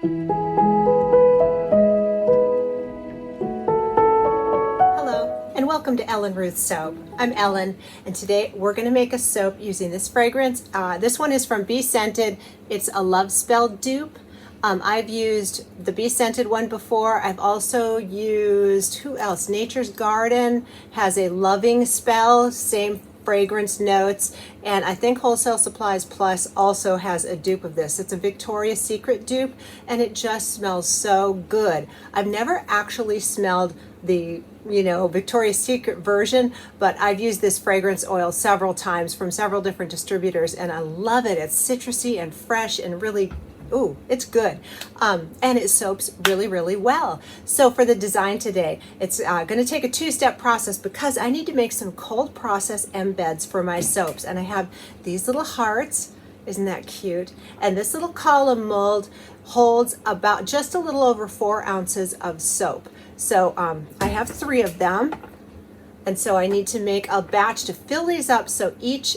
And welcome to Ellen Ruth Soap. I'm Ellen, and today we're going to make a soap using this fragrance. This one is from Be Scented. It's a Love Spell dupe. I've used the Be Scented one before. I've also used, who else? Nature's Garden has a Loving Spell, same fragrance notes, and I think Wholesale Supplies Plus also has a dupe of this. It's a Victoria's Secret dupe, and it just smells so good. I've never actually smelled the Victoria's Secret version, but I've used this fragrance oil several times from several different distributors, and I love it. It's citrusy and fresh and really, ooh, it's good. And it soaps really, really well. So for the design today, it's going to take a two-step process because I need to make some cold process embeds for my soaps. And I have these little hearts. Isn't that cute? And this little column mold holds about just a little over 4 ounces of soap. So I have 3 of them. And so I need to make a batch to fill these up, so each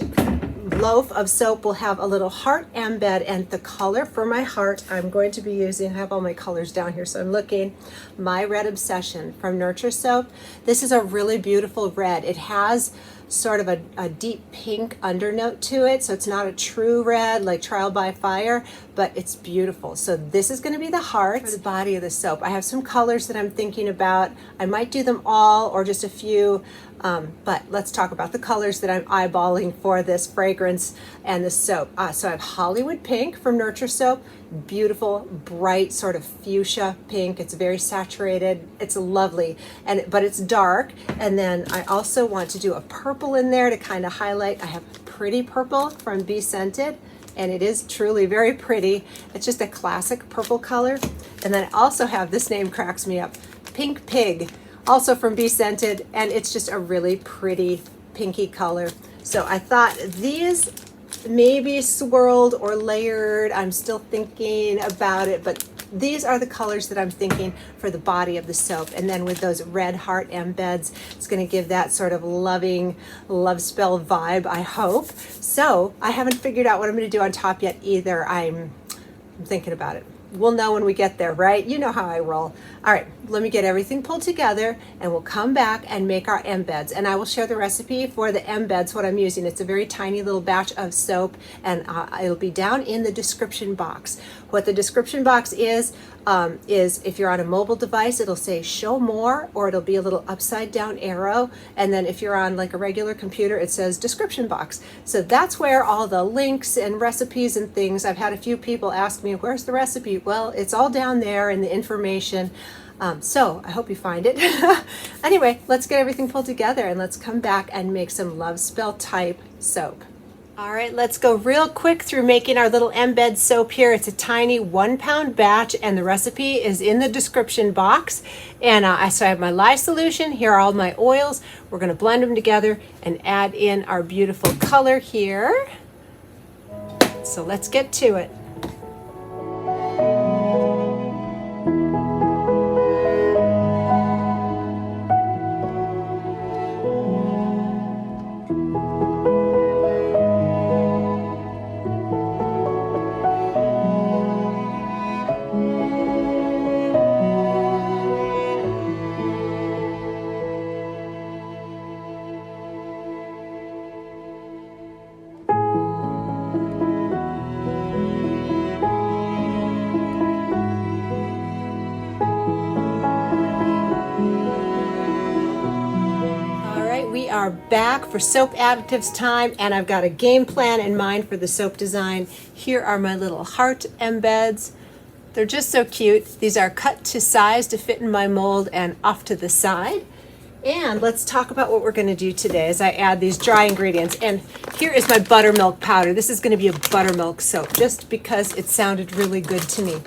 loaf of soap will have a little heart embed, and the color for my heart I'm going to be using, I have all my colors down here, so I'm looking, My Red Obsession from Nurture Soap. This is a really beautiful red. It has sort of a deep pink undernote to it, so it's not a true red like Trial by Fire, but it's beautiful. So this is going to be the heart for the body of the soap. I have some colors that I'm thinking about. I might do them all or just a few, but let's talk about the colors that I'm eyeballing for this fragrance and the soap. So I have Hollywood Pink from Nurture Soap. Beautiful, bright, sort of fuchsia pink. It's very saturated. It's lovely, but it's dark. And then I also want to do a purple in there to kind of highlight. I have Pretty Purple from Be Scented, and it is truly very pretty. It's just a classic purple color. And then I also have, this name cracks me up, Pink Pig, also from Be Scented, and it's just a really pretty pinky color. So I thought these maybe swirled or layered. I'm still thinking about it, but these are the colors that I'm thinking for the body of the soap. And then with those red heart embeds, it's going to give that sort of loving love spell vibe, I hope. So I haven't figured out what I'm going to do on top yet either. I'm thinking about it. We'll know when we get there, right? You know how I roll. All right, let me get everything pulled together and we'll come back and make our embeds. And I will share the recipe for the embeds, what I'm using. It's a very tiny little batch of soap, and it'll be down in the description box. What the description box is if you're on a mobile device, it'll say show more, or it'll be a little upside down arrow. And then if you're on like a regular computer, it says description box. So that's where all the links and recipes and things. I've had a few people ask me, where's the recipe? Well, it's all down there in the information. So I hope you find it. Anyway, let's get everything pulled together and let's come back and make some Love Spell type soap. All right, let's go real quick through making our little embed soap here. It's a tiny 1 pound batch, and the recipe is in the description box. And so I have my lye solution. Here are all my oils. We're going to blend them together and add in our beautiful color here. So let's get to it. We are back for soap additives time, and I've got a game plan in mind for the soap design. Here are my little heart embeds. They're just so cute. These are cut to size to fit in my mold and off to the side. And let's talk about what we're going to do today as I add these dry ingredients. And here is my buttermilk powder. This is going to be a buttermilk soap just because it sounded really good to me.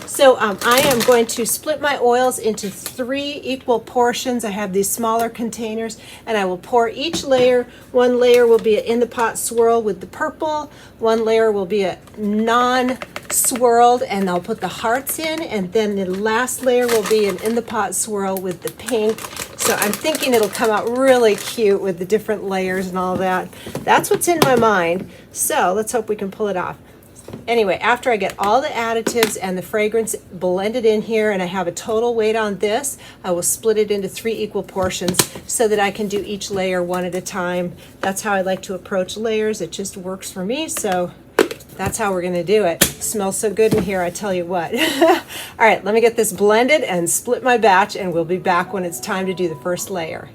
So I am going to split my oils into 3 equal portions. I have these smaller containers, and I will pour each layer. One layer will be an in the pot swirl with the purple. One layer will be a non-swirled, and I'll put the hearts in. And then the last layer will be an in the pot swirl with the pink. So I'm thinking it'll come out really cute with the different layers and all that. That's what's in my mind. So let's hope we can pull it off. anyway, after I get all the additives and the fragrance blended in here and I have a total weight on this, I will split it into 3 equal portions so that I can do each layer one at a time. That's how I like to approach layers. It just works for me, so that's how we're gonna do it. Smells so good in here, I tell you what. All right, let me get this blended and split my batch, and we'll be back when it's time to do the first layer.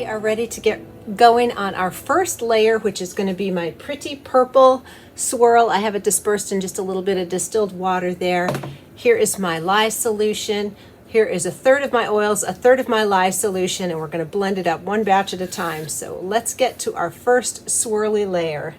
Are ready to get going on our first layer, which is going to be my pretty purple swirl. I have it dispersed in just a little bit of distilled water there. Here is my lye solution. Here is 1/3 of my oils, 1/3 of my lye solution, and we're going to blend it up one batch at a time. So let's get to our first swirly layer.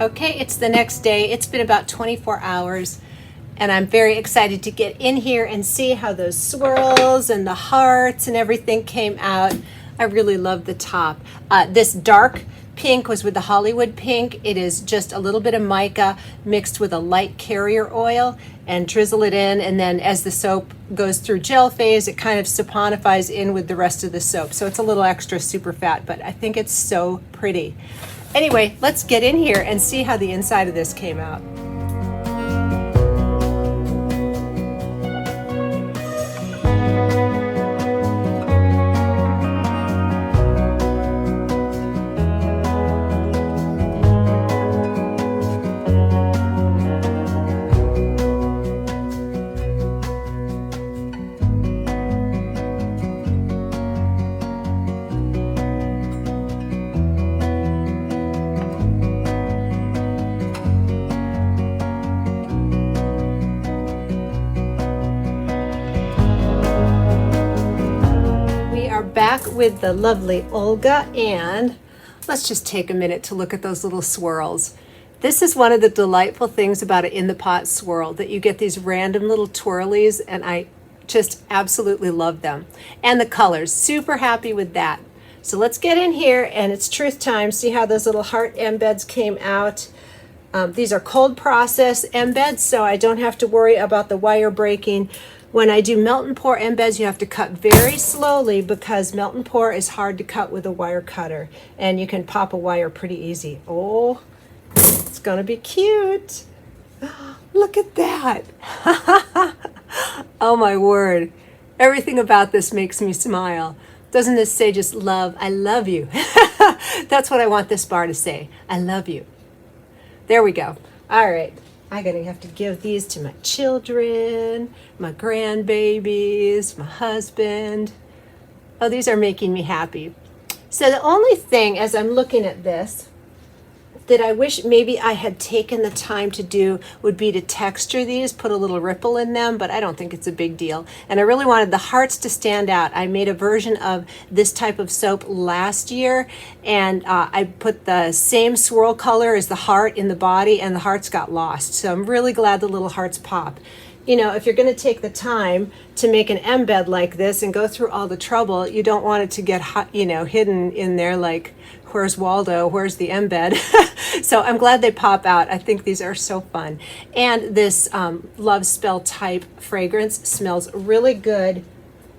Okay, it's the next day. It's been about 24 hours and I'm very excited to get in here and see how those swirls and the hearts and everything came out. I really love the top. This dark pink was with the Hollywood pink. It is just a little bit of mica mixed with a light carrier oil, and drizzle it in, and then as the soap goes through gel phase, it kind of saponifies in with the rest of the soap. So it's a little extra super fat, but I think it's so pretty. Anyway, let's get in here and see how the inside of this came out. are back with the lovely Olga, and let's just take a minute to look at those little swirls. This is one of the delightful things about an in the pot swirl, that you get these random little twirlies, and I just absolutely love them. And the colors, super happy with that. So let's get in here, and it's truth time. See how those little heart embeds came out? These are cold process embeds, so I don't have to worry about the wire breaking. When I do melt and pour embeds, you have to cut very slowly because melt and pour is hard to cut with a wire cutter, and you can pop a wire pretty easy. Oh, it's gonna be cute. Look at that. Oh my word. Everything about this makes me smile. Doesn't this say just love? I love you. That's what I want this bar to say. I love you. There we go. All right. I'm going to have to give these to my children, my grandbabies, my husband. Oh, these are making me happy. So the only thing, as I'm looking at this, that I wish maybe I had taken the time to do would be to texture these, put a little ripple in them, but I don't think it's a big deal. And I really wanted the hearts to stand out. I made a version of this type of soap last year, and I put the same swirl color as the heart in the body, and the hearts got lost. So I'm really glad the little hearts pop. You know, if you're going to take the time to make an embed like this and go through all the trouble, you don't want it to get, you know, hidden in there like, where's Waldo, where's the embed? So I'm glad they pop out. I think these are so fun. And this Love Spell type fragrance smells really good.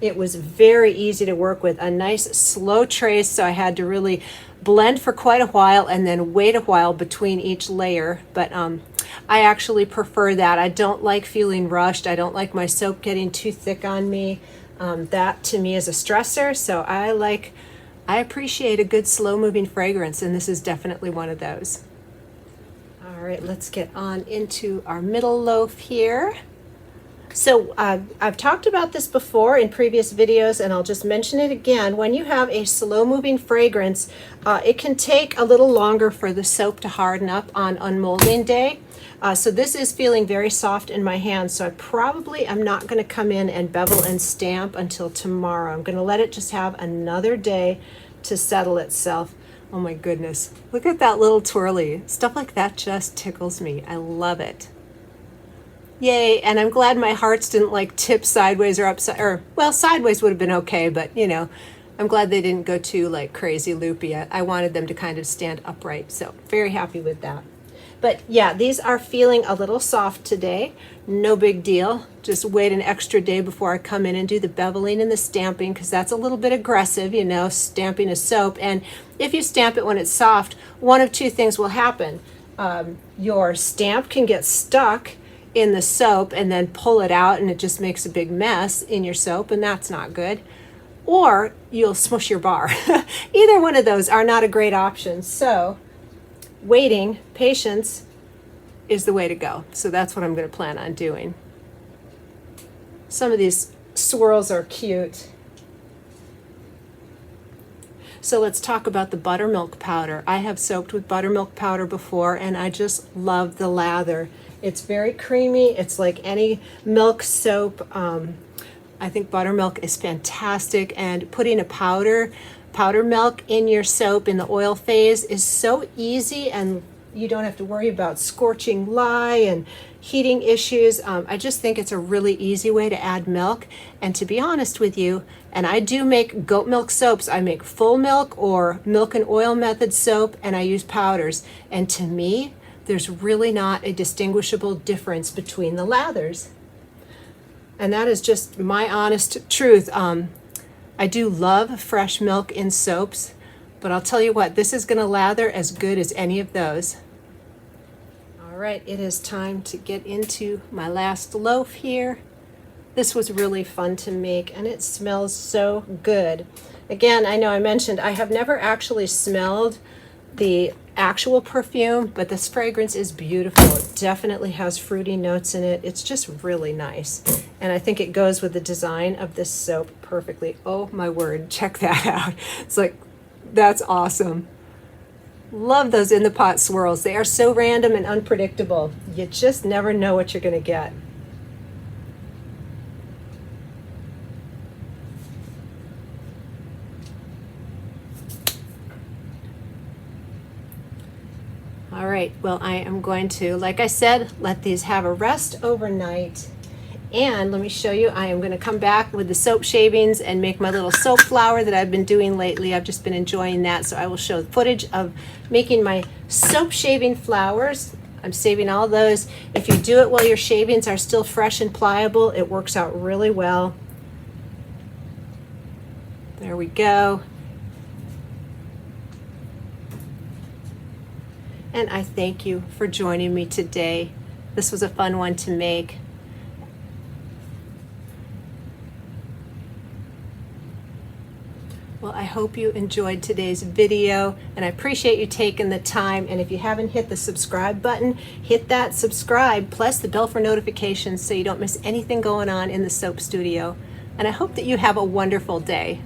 It was very easy to work with, a nice slow trace, so I had to really blend for quite a while and then wait a while between each layer. But I actually prefer that. I don't like feeling rushed. I don't like my soap getting too thick on me. That to me is a stressor, so I appreciate a good slow moving fragrance, and this is definitely one of those. All right, let's get on into our middle loaf here. So I've talked about this before in previous videos, and I'll just mention it again. When you have a slow moving fragrance, it can take a little longer for the soap to harden up on unmolding day. So this is feeling very soft in my hands, so I probably am not going to come in and bevel and stamp until tomorrow. I'm going to let it just have another day to settle itself. Oh my goodness, look at that little twirly. Stuff like that just tickles me. I love it. Yay, and I'm glad my hearts didn't like tip sideways or upside, or well, sideways would have been okay, but you know, I'm glad they didn't go too like crazy loopy. I wanted them to kind of stand upright, so very happy with that. But yeah, these are feeling a little soft today. No big deal. Just wait an extra day before I come in and do the beveling and the stamping, because that's a little bit aggressive, you know, stamping a soap. And if you stamp it when it's soft, one of two things will happen. Your stamp can get stuck in the soap and then pull it out, and it just makes a big mess in your soap, and that's not good. Or you'll smush your bar. Either one of those are not a great option. So waiting, patience is the way to go. So that's what I'm going to plan on doing. Some of these swirls are cute. So let's talk about the buttermilk powder. I have soaked with buttermilk powder before, and I just love the lather. It's very creamy. It's like any milk soap. I think buttermilk is fantastic, and putting a powder milk in your soap in the oil phase is so easy, and you don't have to worry about scorching lye and heating issues. I just think it's a really easy way to add milk. And to be honest with you, and I do make goat milk soaps. I make full milk or milk and oil method soap, and I use powders. And to me, there's really not a distinguishable difference between the lathers. And that is just my honest truth. I do love fresh milk in soaps, but I'll tell you what, this is going to lather as good as any of those. All right, it is time to get into my last loaf here. This was really fun to make, and it smells so good. Again, I know I mentioned I have never actually smelled the actual perfume, but this fragrance is beautiful. It definitely has fruity notes in it. It's just really nice, and I think it goes with the design of this soap perfectly. Oh my word, check that out. It's like, that's awesome. Love those in the pot swirls. They are so random and unpredictable. You just never know what you're going to get. right, well, I am going to, like I said, let these have a rest overnight. And let me show you, I am going to come back with the soap shavings and make my little soap flower that I've been doing lately. I've just been enjoying that, so I will show footage of making my soap shaving flowers. I'm saving all those. If you do it while your shavings are still fresh and pliable, it works out really well. There we go. And I thank you for joining me today. This was a fun one to make. Well, I hope you enjoyed today's video, and I appreciate you taking the time. And if you haven't hit the subscribe button, hit that subscribe, plus the bell for notifications so you don't miss anything going on in the soap studio. And I hope that you have a wonderful day.